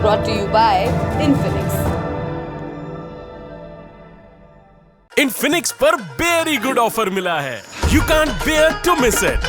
brought to you by Infinix. Infinix पर very good offer मिला है, you can't bear to miss it.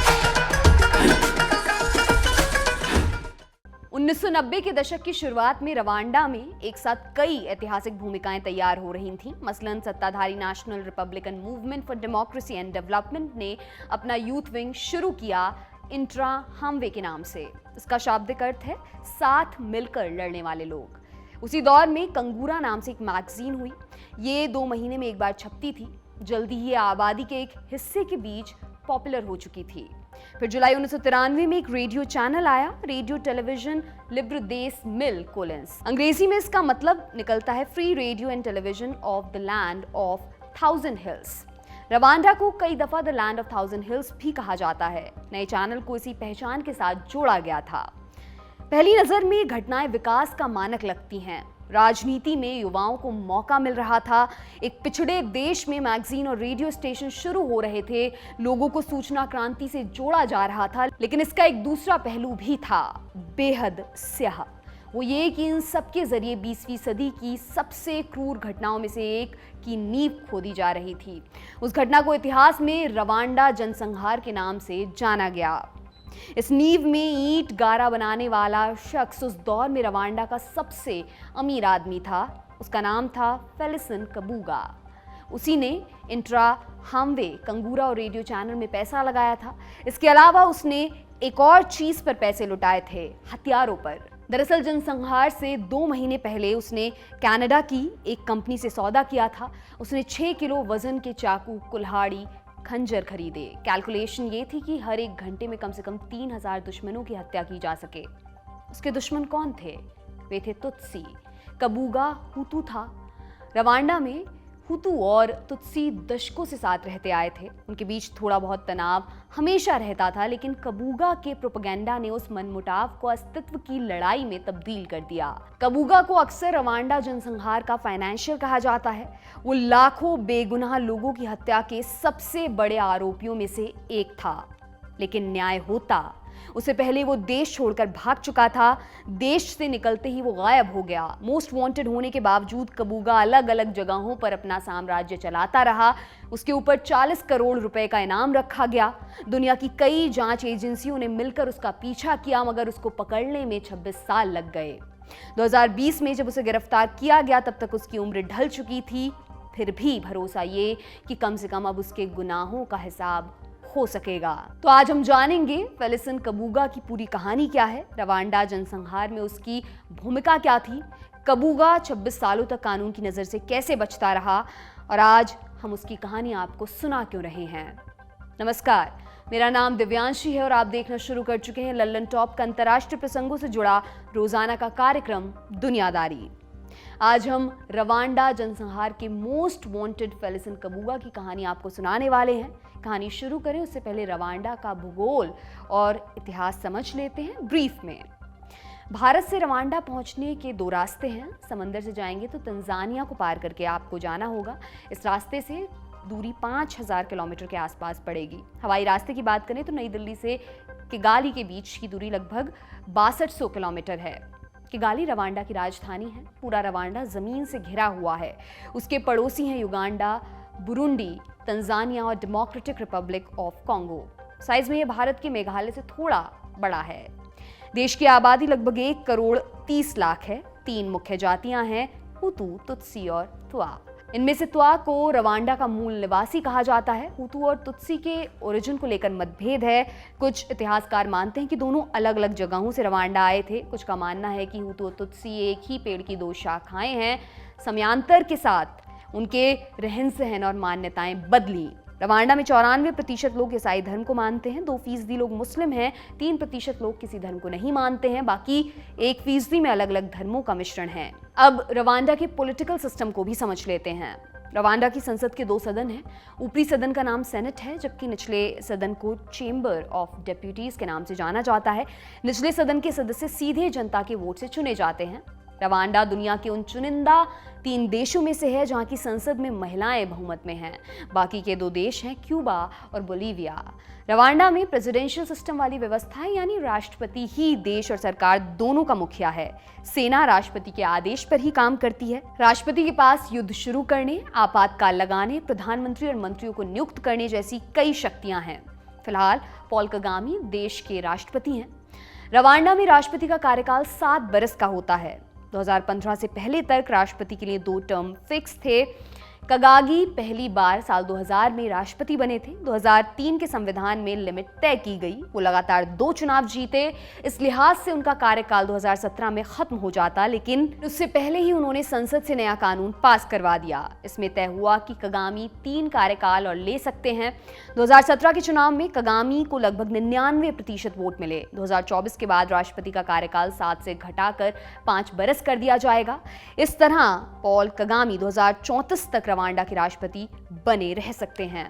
1990 के दशक की शुरुआत में रवांडा में एक साथ कई ऐतिहासिक भूमिकाएं तैयार हो रही थीं। मसलन सत्ताधारी national Republican movement for democracy and development ने अपना यूथ विंग शुरू किया इंट्रा हामवे के नाम से। इसका शाब्दिक अर्थ है साथ मिलकर लड़ने वाले लोग। उसी दौर में कंगूरा नाम से एक मैगजीन हुई। ये 2 महीने में एक बार छपती थी। जल्दी ही आबादी के एक हिस्से के बीच पॉपुलर हो चुकी थी। फिर जुलाई 1993 में एक रेडियो चैनल आया, रेडियो टेलीविजन लिब्र देस मिल कोलिंस। अंग्रेजी में इसका मतलब निकलता है free radio and television of the land of 1000 hills. Rwanda को कई दफा द लैंड ऑफ 1000 हिल्स भी कहा जाता है। नए चैनल को इसी पहचान के साथ जोड़ा गया था। पहली नजर में घटनाएं विकास का मानक लगती हैं। राजनीति में युवाओं को मौका मिल रहा था। एक पिछड़े देश में मैगजीन और रेडियो स्टेशन शुरू हो रहे थे। लोगों को सूचना क्रांति से जोड़ा जा रहा था। लेकिन इसका एक दूसरा पहलू भी था, बेहद स्याह। वो ये कि इन सबके जरिए 20वीं सदी की सबसे क्रूर घटनाओं में से एक की नींव खोदी जा रही थी। उस घटना को इतिहास में रवांडा जनसंहार के नाम से जाना गया। इस नींव में ईंट गारा बनाने वाला शख्स उस दौर में रवांडा का सबसे अमीर आदमी था। उसका नाम था फेलिसन कबूगा। उसी ने इंट्रा हामवे, कंगूरा और रेडियो चैनल में पैसा लगाया था। इसके अलावा उसने एक और चीज पर पैसे लुटाए थे, हथियारों पर। दरअसल जनसंहार से 2 महीने पहले उसने कनाडा की एक कंपनी से सौदा किया था। उसने 6 किलो वजन के चाकू, कुल्हाड़ी, खंजर खरीदे। कैलकुलेशन ये थी कि हर एक घंटे में कम से कम 3000 दुश्मनों की हत्या की जा सके। उसके दुश्मन कौन थे? वे थे तुत्सी। कबूगा हुतू था। रवांडा में हुतू और तुत्सी दशकों से साथ रहते आए थे। उनके बीच थोड़ा बहुत तनाव हमेशा रहता था, लेकिन कबूगा के प्रोपेगेंडा ने उस मनमुटाव को अस्तित्व की लड़ाई में तब्दील कर दिया। कबूगा को अक्सर रवांडा जनसंहार का फाइनेंशियल कहा जाता है। वो लाखों बेगुनाह लोगों की हत्या के सबसे बड़े आरोपियों में से एक था। लेकिन न्याय होता उससे पहले वो देश छोड़कर भाग चुका था। देश से निकलते ही वो गायब हो गया। मोस्ट वांटेड होने के बावजूद कबूगा अलग अलग जगहों पर अपना साम्राज्य चलाता रहा। उसके ऊपर 40 करोड़ रुपए का इनाम रखा गया। दुनिया की कई जांच एजेंसियों ने मिलकर उसका पीछा किया, मगर उसको पकड़ने में 26 साल लग गए। 2020 में जब उसे गिरफ्तार किया गया तब तक उसकी उम्र ढल चुकी थी। फिर भी भरोसा ये कि कम से कम अब उसके गुनाहों का हिसाब हो सकेगा। तो आज हम जानेंगे फेलिसन कबूगा की पूरी कहानी क्या है, रवांडा जनसंहार में उसकी भूमिका क्या थी, कबूगा 26 सालों तक कानून की नजर से कैसे बचता रहा, और आज हम उसकी कहानी आपको सुना क्यों रहे हैं। नमस्कार, मेरा नाम दिव्यांशी है और आप देखना शुरू कर चुके हैं लल्लन टॉप का अंतर्राष्ट्रीय प्रसंगों से जुड़ा रोजाना का कार्यक्रम दुनियादारी। आज हम रवांडा जनसंहार के मोस्ट वांटेड फेलिसन कबूगा की कहानी आपको सुनाने वाले हैं। कहानी शुरू करें उससे पहले रवांडा का भूगोल और इतिहास समझ लेते हैं ब्रीफ में। भारत से रवांडा पहुंचने के 2 रास्ते हैं। समंदर से जाएंगे तो तंजानिया को पार करके आपको जाना होगा। इस रास्ते से दूरी 5000 किलोमीटर के आसपास पड़ेगी। हवाई रास्ते की बात करें तो नई दिल्ली से किगाली के बीच की दूरी लगभग 6200 किलोमीटर है। किगाली रवांडा की राजधानी है। पूरा रवांडा जमीन से घिरा हुआ है। उसके पड़ोसी हैं युगांडा, बुरुंडी, तंजानिया और democratic Republic of Congo. Size में ये भारत के मेघालय से थोड़ा बड़ा है। देश की आबादी लगभग 1 करोड़ 30 लाख है। 3 मुख्य जातियां हैं, हुतू, तुत्सी और त्वा। इनमें से त्वा को रवांडा का मूल निवासी कहा जाता है। हुतू और तुत्सी के ओरिजिन को लेकर मतभेद है। कुछ इतिहासकार मानते हैं कि दोनों अलग अलग जगहों से रवांडा आए थे। कुछ का मानना है कि हुतू और तुत्सी एक ही पेड़ की 2 शाखाएं हैं। समयांतर के साथ उनके रहन सहन और मान्यताएं बदली। रवांडा में 94% लोग ईसाई धर्म को मानते हैं, 2% लोग मुस्लिम हैं, 3% लोग किसी धर्म को नहीं मानते हैं, बाकी 1% में अलग अलग धर्मों का मिश्रण है। अब रवांडा के पॉलिटिकल सिस्टम को भी समझ लेते हैं। रवांडा की संसद के 2 सदन हैं। ऊपरी सदन का नाम सेनेट है, जबकि निचले सदन को चेंबर ऑफ डेप्यूटीज के नाम से जाना जाता है। निचले सदन के सदस्य सीधे जनता के वोट से चुने जाते हैं। रवांडा दुनिया के उन चुनिंदा 3 देशों में से है जहां की संसद में महिलाएं बहुमत में हैं। बाकी के 2 देश हैं क्यूबा और बोलीविया। रवांडा में प्रेसिडेंशियल सिस्टम वाली व्यवस्था है, यानी राष्ट्रपति ही देश और सरकार दोनों का मुखिया है। सेना राष्ट्रपति के आदेश पर ही काम करती है। राष्ट्रपति के पास युद्ध शुरू करने, आपातकाल लगाने, प्रधानमंत्री और मंत्रियों को नियुक्त करने जैसी कई शक्तियां हैं। फिलहाल पॉल कगामी देश के राष्ट्रपति हैं। रवांडा में राष्ट्रपति का कार्यकाल 7 बरस का होता है। 2015 से पहले तक राष्ट्रपति के लिए 2 टर्म फिक्स थे। कगागी पहली बार साल 2000 में राष्ट्रपति बने थे। 2003 के संविधान में लिमिट तय की गई। वो लगातार 2 चुनाव जीते। इस लिहाज से उनका कार्यकाल 2017 में खत्म हो जाता, लेकिन उससे पहले ही उन्होंने संसद से नया कानून पास करवा दिया। इसमें तय हुआ कि कगामी 3 कार्यकाल और ले सकते हैं। 2017 के चुनाव में कगामी को लगभग 99% वोट मिले। 2024 के बाद राष्ट्रपति का कार्यकाल 7 से घटाकर 5 बरस कर दिया जाएगा। इस तरह पॉल कगामी 2034 तक रवांडा के राष्ट्रपति बने रह सकते हैं।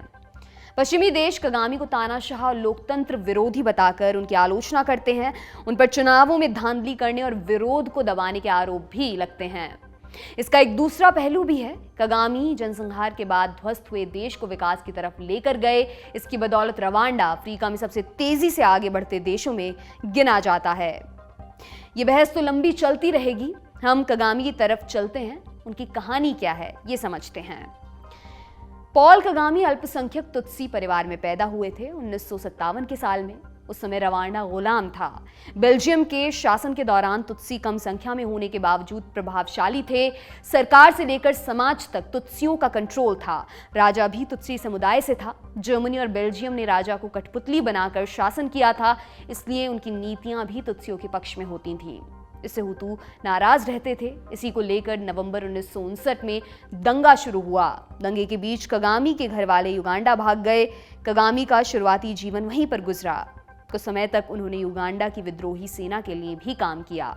पश्चिमी देश कगामी को तानाशाह और लोकतंत्र विरोधी बताकर उनकी आलोचना करते हैं। उन पर चुनावों में धांधली करने और विरोध को दबाने के आरोप भी लगते हैं। इसका एक दूसरा पहलू भी है। कगामी जनसंहार के बाद ध्वस्त हुए देश को विकास की तरफ लेकर गए। इसकी बदौलत रवांडा अफ्रीका में सबसे तेजी से आगे बढ़ते देशों में गिना जाता है। ये बहस तो लंबी चलती रहेगी। हम कगामी की तरफ चलते हैं। उनकी कहानी क्या है ये समझते हैं। पॉल कगामी अल्पसंख्यक तुत्सी परिवार में पैदा हुए थे 1957 के साल में। उस समय रवांडा गुलाम था। बेल्जियम के शासन के दौरान तुत्सी कम संख्या में होने के बावजूद प्रभावशाली थे। सरकार से लेकर समाज तक तुत्सियों का कंट्रोल था। राजा भी तुत्सी समुदाय से था। जर्मनी और बेल्जियम ने राजा को कठपुतली बनाकर शासन किया था, इसलिए उनकी नीतियां भी तुत्सियों के पक्ष में होती थीं। इससे हुतू नाराज रहते थे। इसी को लेकर नवंबर 1959 में दंगा शुरू हुआ। दंगे के बीच कगामी के घर वाले युगांडा भाग गए। कगामी का शुरुआती जीवन वहीं पर गुजरा। कुछ समय तक उन्होंने युगांडा की विद्रोही सेना के लिए भी काम किया।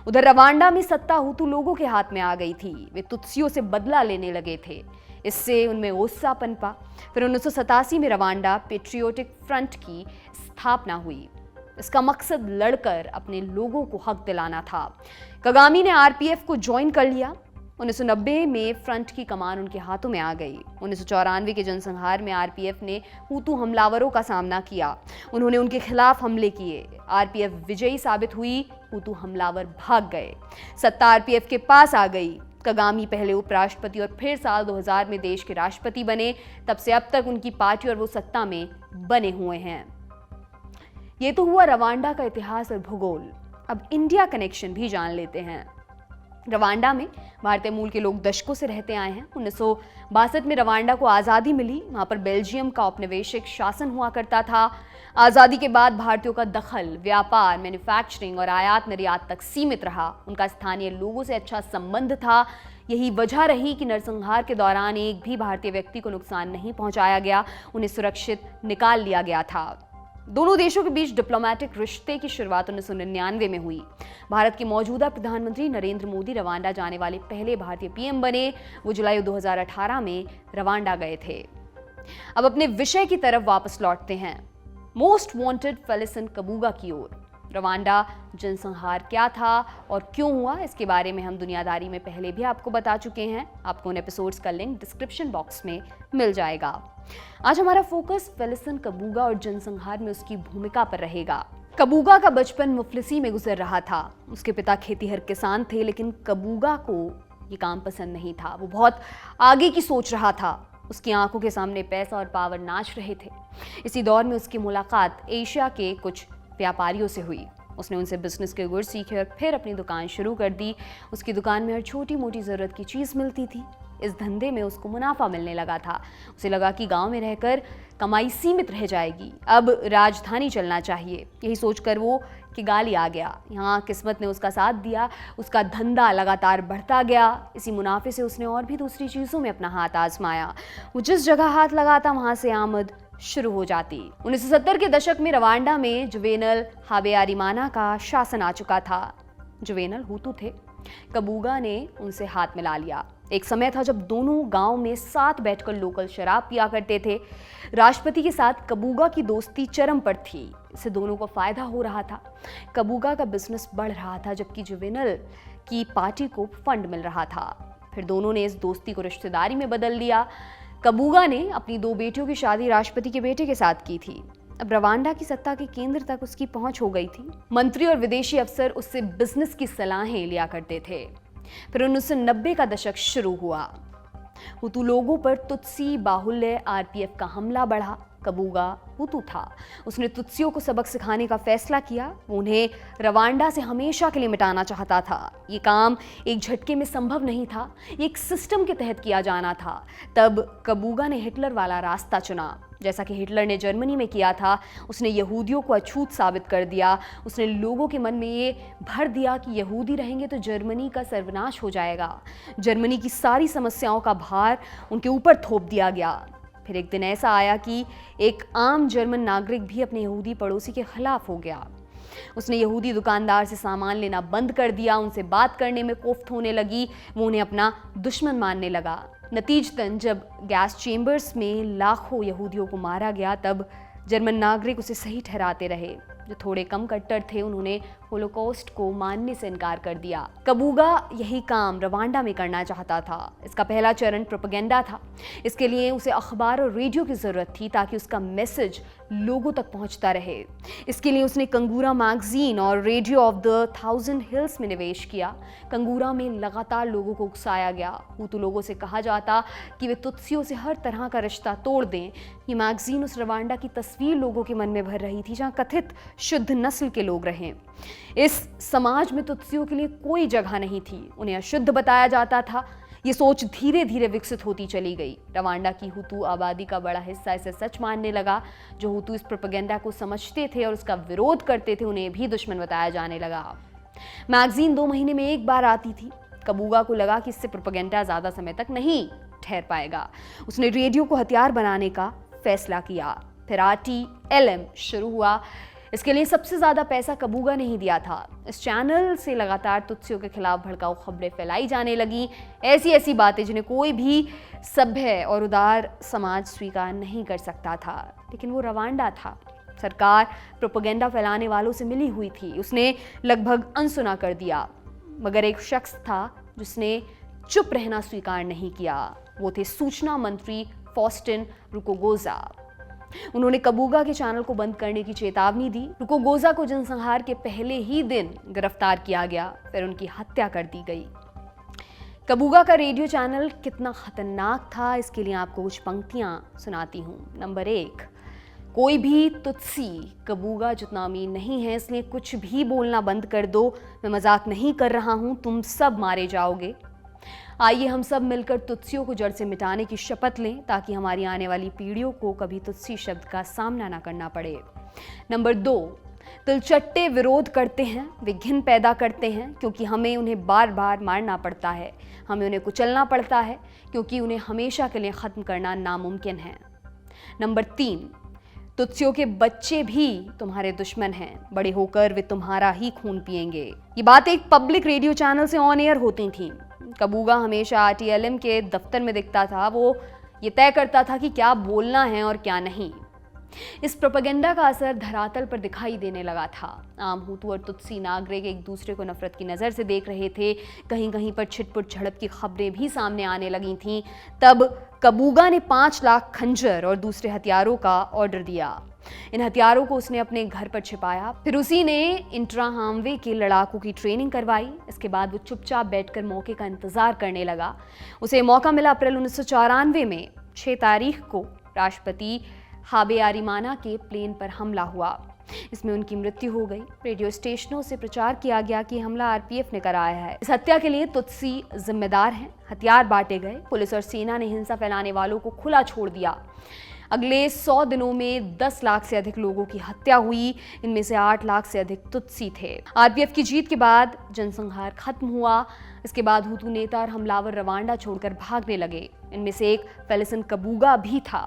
उधर रवांडा में सत्ता हुतू लोगों के हाथ में आ गई थी। वे तुत्सियों से बदला लेने लगे थे। इससे उनमें गुस्सा पनपा। फिर 1987 में रवांडा पेट्रियोटिक फ्रंट की स्थापना हुई। इसका मकसद लड़कर अपने लोगों को हक दिलाना था। कगामी ने आरपीएफ को ज्वाइन कर लिया। 1990 में फ्रंट की कमान उनके हाथों में आ गई। 1994 के जनसंहार में आरपीएफ ने हुतू हमलावरों का सामना किया। उन्होंने उनके खिलाफ हमले किए। आरपीएफ विजयी साबित हुई। हुतू हमलावर भाग गए। सत्ता आरपीएफ के पास आ गई। कगामी पहले उपराष्ट्रपति और फिर साल 2000 में देश के राष्ट्रपति बने। तब से अब तक उनकी पार्टी और वो सत्ता में बने हुए हैं। ये तो हुआ रवांडा का इतिहास और भूगोल। अब इंडिया कनेक्शन भी जान लेते हैं। रवांडा में भारतीय मूल के लोग दशकों से रहते आए हैं। 1962 में रवांडा को आज़ादी मिली। वहाँ पर बेल्जियम का औपनिवेशिक शासन हुआ करता था। आज़ादी के बाद भारतीयों का दखल व्यापार, मैन्युफैक्चरिंग और आयात निर्यात तक सीमित रहा। उनका स्थानीय लोगों से अच्छा संबंध था। यही वजह रही कि नरसंहार के दौरान एक भी भारतीय व्यक्ति को नुकसान नहीं पहुंचाया गया। उन्हें सुरक्षित निकाल लिया गया था। दोनों देशों के बीच डिप्लोमेटिक रिश्ते की शुरुआत 1999 में हुई। भारत के मौजूदा प्रधानमंत्री नरेंद्र मोदी रवांडा जाने वाले पहले भारतीय पीएम बने। वो जुलाई 2018 में रवांडा गए थे। अब अपने विषय की तरफ वापस लौटते हैं। मोस्ट वांटेड फेलिसन कबूगा की ओर। रवांडा जनसंहार क्या था और क्यों हुआ, इसके बारे में हम दुनियादारी में पहले भी आपको बता चुके हैं। आपको उन एपिसोड्स का लिंक डिस्क्रिप्शन बॉक्स में मिल जाएगा। आज हमारा फोकस फेलिसन कबूगा और जनसंहार में उसकी भूमिका पर रहेगा। कबूगा का बचपन मुफलिसी में गुजर रहा था। उसके पिता खेतीहर किसान थे, लेकिन कबूगा को ये काम पसंद नहीं था। वो बहुत आगे की सोच रहा था। उसकी आंखों के सामने पैसा और पावर नाच रहे थे। इसी दौर में उसकी मुलाकात एशिया के कुछ व्यापारियों से हुई। उसने उनसे बिजनेस के गुर सीखे और फिर अपनी दुकान शुरू कर दी। उसकी दुकान में हर छोटी मोटी ज़रूरत की चीज़ मिलती थी। इस धंधे में उसको मुनाफा मिलने लगा था। उसे लगा कि गांव में रहकर कमाई सीमित रह जाएगी, अब राजधानी चलना चाहिए। यही सोचकर वो किगाली आ गया। यहाँ किस्मत ने उसका साथ दिया। उसका धंधा लगातार बढ़ता गया। इसी मुनाफे से उसने और भी दूसरी चीज़ों में अपना हाथ आजमाया। वो जिस जगह हाथ लगाता वहाँ से आमद शुरू हो जाती। 1970 के दशक में रवांडा में जुवेनल हाबेयारिमाना का शासन आ चुका था। जुवेनल हुतू थे। कबूगा ने उनसे हाथ मिला लिया। एक समय था जब दोनों गांव में साथ बैठकर लोकल शराब पिया करते थे। राष्ट्रपति के साथ कबूगा की दोस्ती चरम पर थी। इससे दोनों को फायदा हो रहा था। कबूगा का बिजनेस बढ़ रहा था जबकि जुवेनल की पार्टी को फंड मिल रहा था। फिर दोनों ने इस दोस्ती को रिश्तेदारी में बदल लिया। कबूगा ने अपनी 2 बेटियों की शादी राष्ट्रपति के बेटे के साथ की थी। अब रवांडा की सत्ता के केंद्र तक उसकी पहुंच हो गई थी। मंत्री और विदेशी अफसर उससे बिजनेस की सलाहें लिया करते थे। फिर 1990 का दशक शुरू हुआ। हुतू लोगों पर तुत्सी बाहुल्य आरपीएफ का हमला बढ़ा। कबूगा हुतू था। उसने तुत्सियों को सबक सिखाने का फैसला किया। वो उन्हें रवांडा से हमेशा के लिए मिटाना चाहता था। ये काम एक झटके में संभव नहीं था। ये एक सिस्टम के तहत किया जाना था। तब कबूगा ने हिटलर वाला रास्ता चुना। जैसा कि हिटलर ने जर्मनी में किया था, उसने यहूदियों को अछूत साबित कर दिया। उसने लोगों के मन में ये भर दिया कि यहूदी रहेंगे तो जर्मनी का सर्वनाश हो जाएगा। जर्मनी की सारी समस्याओं का भार उनके ऊपर थोप दिया गया। फिर एक दिन ऐसा आया कि एक आम जर्मन नागरिक भी अपने यहूदी पड़ोसी के खिलाफ हो गया। उसने यहूदी दुकानदार से सामान लेना बंद कर दिया। उनसे बात करने में कोफ्त होने लगी। वो उन्हें अपना दुश्मन मानने लगा। नतीजतन जब गैस चेंबर्स में लाखों यहूदियों को मारा गया, तब जर्मन नागरिक उसे सही ठहराते रहे। जो थोड़े कम कट्टर थे, उन्होंने होलोकॉस्ट को मानने से इनकार कर दिया। कबूगा यही काम रवांडा में करना चाहता था। इसका पहला चरण प्रोपेगेंडा था। इसके लिए उसे अखबार और रेडियो की जरूरत थी ताकि उसका मैसेज लोगों तक पहुंचता रहे। इसके लिए उसने कंगूरा मैगजीन और रेडियो ऑफ द 1000 हिल्स में निवेश किया। कंगूरा में लगातार लोगों को उकसाया गया। हुतू लोगों से कहा जाता कि वे तुत्सियों से हर तरह का रिश्ता तोड़ दें। ये मैगजीन उस रवांडा की तस्वीर लोगों के मन में भर रही थी जहां कथित शुद्ध नस्ल के लोग रहें। इस समाज में तुत्सियों के लिए कोई जगह नहीं थी। उन्हें अशुद्ध बताया जाता था। ये सोच धीरे धीरे विकसित होती चली गई। रवांडा की हुतू आबादी का बड़ा हिस्सा इसे सच मानने लगा। जो हुतू इस प्रोपेगेंडा को समझते थे और उसका विरोध करते थे, उन्हें भी दुश्मन बताया जाने लगा। मैगजीन 2 महीने में एक बार आती थी। कबूगा को लगा कि इससे प्रोपेगेंडा ज्यादा समय तक नहीं ठहर पाएगा। उसने रेडियो को हथियार बनाने का फैसला किया। फिर RTLM शुरू हुआ। इसके लिए सबसे ज्यादा पैसा कबूगा ने ही दिया था। इस चैनल से लगातार तुत्सियों के खिलाफ भड़काऊ खबरें फैलाई जाने लगी। ऐसी बातें जिन्हें कोई भी सभ्य और उदार समाज स्वीकार नहीं कर सकता था। लेकिन वो रवांडा था। सरकार प्रोपेगेंडा फैलाने वालों से मिली हुई थी। उसने लगभग अनसुना कर दिया। मगर एक शख्स था जिसने चुप रहना स्वीकार नहीं किया। वो थे सूचना मंत्री फॉस्टिन रुकोगोजा। उन्होंने कबूगा के चैनल को बंद करने की चेतावनी दी। रुकोगोजा को जनसंहार के पहले ही दिन गिरफ्तार किया गया। फिर उनकी हत्या कर दी गई। कबूगा का रेडियो चैनल कितना खतरनाक था, इसके लिए आपको कुछ पंक्तियां सुनाती हूं। नंबर 1, कोई भी तुत्सी कबूगा जितना अमीर नहीं है, इसलिए कुछ भी बोलना बंद कर दो। मैं मजाक नहीं कर रहा हूं, तुम सब मारे जाओगे। आइए हम सब मिलकर तुत्सियों को जड़ से मिटाने की शपथ लें ताकि हमारी आने वाली पीढ़ियों को कभी तुत्सी शब्द का सामना ना करना पड़े। नंबर 2, तिलचट्टे विरोध करते हैं, वे घिन पैदा करते हैं क्योंकि हमें उन्हें बार बार मारना पड़ता है। हमें उन्हें कुचलना पड़ता है क्योंकि उन्हें हमेशा के लिए खत्म करना नामुमकिन है। नंबर 3, तुत्सियों के बच्चे भी तुम्हारे दुश्मन हैं। बड़े होकर वे तुम्हारा ही खून पिएंगे। ये बात एक पब्लिक रेडियो चैनल से ऑन एयर होती थी। कबूगा हमेशा RTLM के दफ्तर में दिखता था। वो ये तय करता था कि क्या बोलना है और क्या नहीं। इस प्रोपेगेंडा का असर धरातल पर दिखाई देने लगा था। आम हुतू और तुत्सी नागरिक एक दूसरे को नफरत की नज़र से देख रहे थे। कहीं कहीं पर छिटपुट झड़प की खबरें भी सामने आने लगी थीं। तब कबूगा ने 5 लाख खंजर और दूसरे हथियारों का ऑर्डर दिया। इन हथियारों को उसने अपने घर पर छिपाया। फिर उसी ने इंट्राहामवे के लड़ाकों की ट्रेनिंग करवाई। इसके बाद वो चुपचाप बैठकर मौके का इंतजार करने लगा। उसे मौका मिला अप्रैल 1994 में 6 तारीख को राष्ट्रपति हाबेयारिमाना के प्लेन पर हमला हुआ। इसमें उनकी मृत्यु हो गई। रेडियो स्टेशनों से प्रचार किया गया कि हमला RPF ने कराया है। इस हत्या के लिए तुत्सी जिम्मेदार हैं। हथियार बांटे गए। पुलिस और सेना ने हिंसा फैलाने वालों को खुला छोड़ दिया। अगले 100 दिनों में 10 लाख से अधिक लोगों की हत्या हुई। इनमें से 8 लाख से अधिक तुत्सी थे। RPF की जीत के बाद जनसंहार खत्म हुआ। इसके बाद हुतू नेता और हमलावर रवांडा छोड़कर भागने लगे। इनमें से एक फेलिसन कबूगा भी था।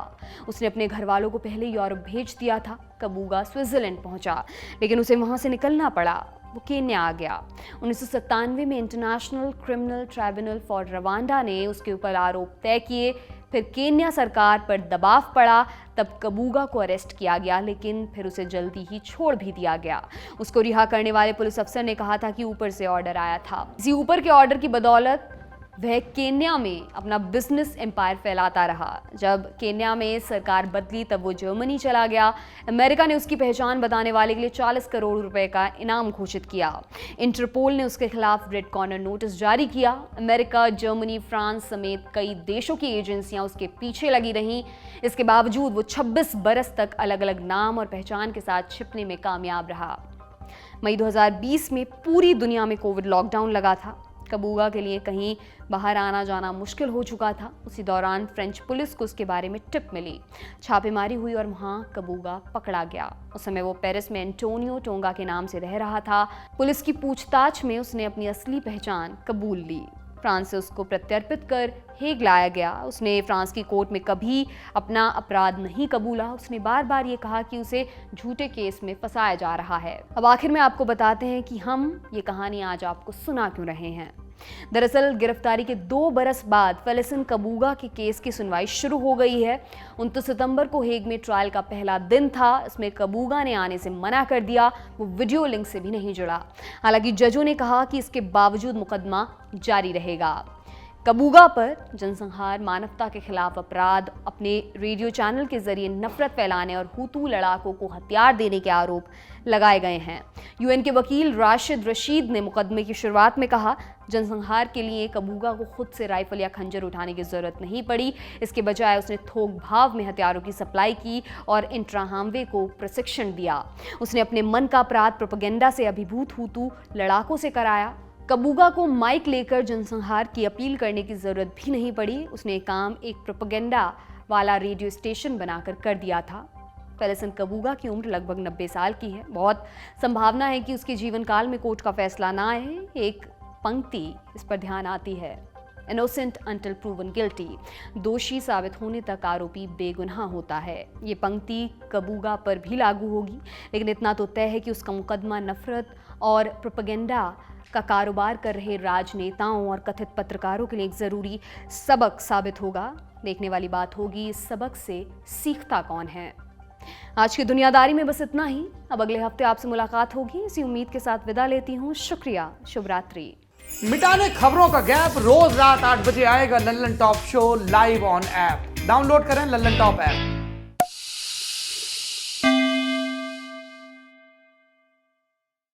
उसने अपने घर वालों को पहले यूरोप भेज दिया था। कबूगा स्विट्जरलैंड पहुंचा, लेकिन उसे वहां से निकलना पड़ा। वो केन्या आ गया। 1997 में international criminal tribunal for Rwanda ने उसके ऊपर आरोप तय किए। फिर केन्या सरकार पर दबाव पड़ा, तब कबूगा को अरेस्ट किया गया, लेकिन फिर उसे जल्दी ही छोड़ भी दिया गया। उसको रिहा करने वाले पुलिस अफसर ने कहा था कि ऊपर से ऑर्डर आया था। इसी ऊपर के ऑर्डर की बदौलत वह केन्या में अपना बिजनेस एम्पायर फैलाता रहा। जब केन्या में सरकार बदली तब वो जर्मनी चला गया। अमेरिका ने उसकी पहचान बताने वाले के लिए 40 करोड़ रुपए का इनाम घोषित किया। इंटरपोल ने उसके खिलाफ रेड कॉर्नर नोटिस जारी किया। अमेरिका, जर्मनी, फ्रांस समेत कई देशों की एजेंसियां उसके पीछे लगी रहीं। इसके बावजूद वो 26 बरस तक अलग अलग नाम और पहचान के साथ छिपने में कामयाब रहा। मई 2020 में पूरी दुनिया में कोविड लॉकडाउन लगा था। कबूगा के लिए कहीं बाहर आना जाना मुश्किल हो चुका था। उसी दौरान फ्रेंच पुलिस को उसके बारे में टिप मिली। छापेमारी हुई और वहां कबूगा पकड़ा गया। उस समय वो पेरिस में एंटोनियो टोंगा के नाम से रह रहा था। पुलिस की पूछताछ में उसने अपनी असली पहचान कबूल ली। फ्रांस से उसको प्रत्यर्पित कर हेग लाया गया। उसने फ्रांस की कोर्ट में कभी अपना अपराध नहीं कबूला। उसने बार बार ये कहा कि उसे झूठे केस में फंसाया जा रहा है। अब आखिर में आपको बताते हैं कि हम ये कहानी आज आपको सुना क्यों रहे हैं। दरअसल गिरफ्तारी के 2 बरस बाद फेलिसन कबूगा के केस की सुनवाई शुरू हो गई है। 29 सितंबर को हेग में ट्रायल का पहला दिन था। इसमें कबूगा ने आने से मना कर दिया। वो वीडियो लिंक से भी नहीं जुड़ा। हालांकि जजों ने कहा कि इसके बावजूद मुकदमा जारी रहेगा। कबूगा पर जनसंहार, मानवता के खिलाफ अपराध, अपने रेडियो चैनल के जरिए नफरत फैलाने और हुतू लड़ाकों को हथियार देने के आरोप लगाए गए हैं। यूएन के वकील राशिद रशीद ने मुकदमे की शुरुआत में कहा, जनसंहार के लिए कबूगा को खुद से राइफल या खंजर उठाने की जरूरत नहीं पड़ी। इसके बजाय उसने थोक भाव में हथियारों की सप्लाई की और इंट्राहामवे को प्रशिक्षण दिया। उसने अपने मन का अपराध प्रोपेगेंडा से अभिभूत हुतू लड़ाकों से कराया। कबूगा को माइक लेकर जनसंहार की अपील करने की जरूरत भी नहीं पड़ी। उसने काम एक प्रोपेगेंडा वाला रेडियो स्टेशन बनाकर कर दिया था। फेलिसन कबूगा की उम्र लगभग 90 साल की है। बहुत संभावना है कि उसके जीवन काल में कोर्ट का फैसला ना आए। एक पंक्ति इस पर ध्यान आती है, इनोसेंट अंटिल प्रूवन गिल्टी। दोषी साबित होने तक आरोपी बेगुनाह होता है। ये पंक्ति कबूगा पर भी लागू होगी, लेकिन इतना तो तय है कि उसका मुकदमा नफरत और प्रोपेगेंडा का कारोबार कर रहे राजनेताओं और कथित पत्रकारों के लिए एक जरूरी सबक साबित होगा। देखने वाली बात होगी इस सबक से सीखता कौन है। आज की दुनियादारी में बस इतना ही। अब अगले हफ्ते आपसे मुलाकात होगी। इसी उम्मीद के साथ विदा लेती हूँ। शुक्रिया, शुभ रात्रि। मिटाने खबरों का गैप रोज रात 8 बजे आएगा Lallan top show live on app. Download करें लल्लन टॉप ऐप।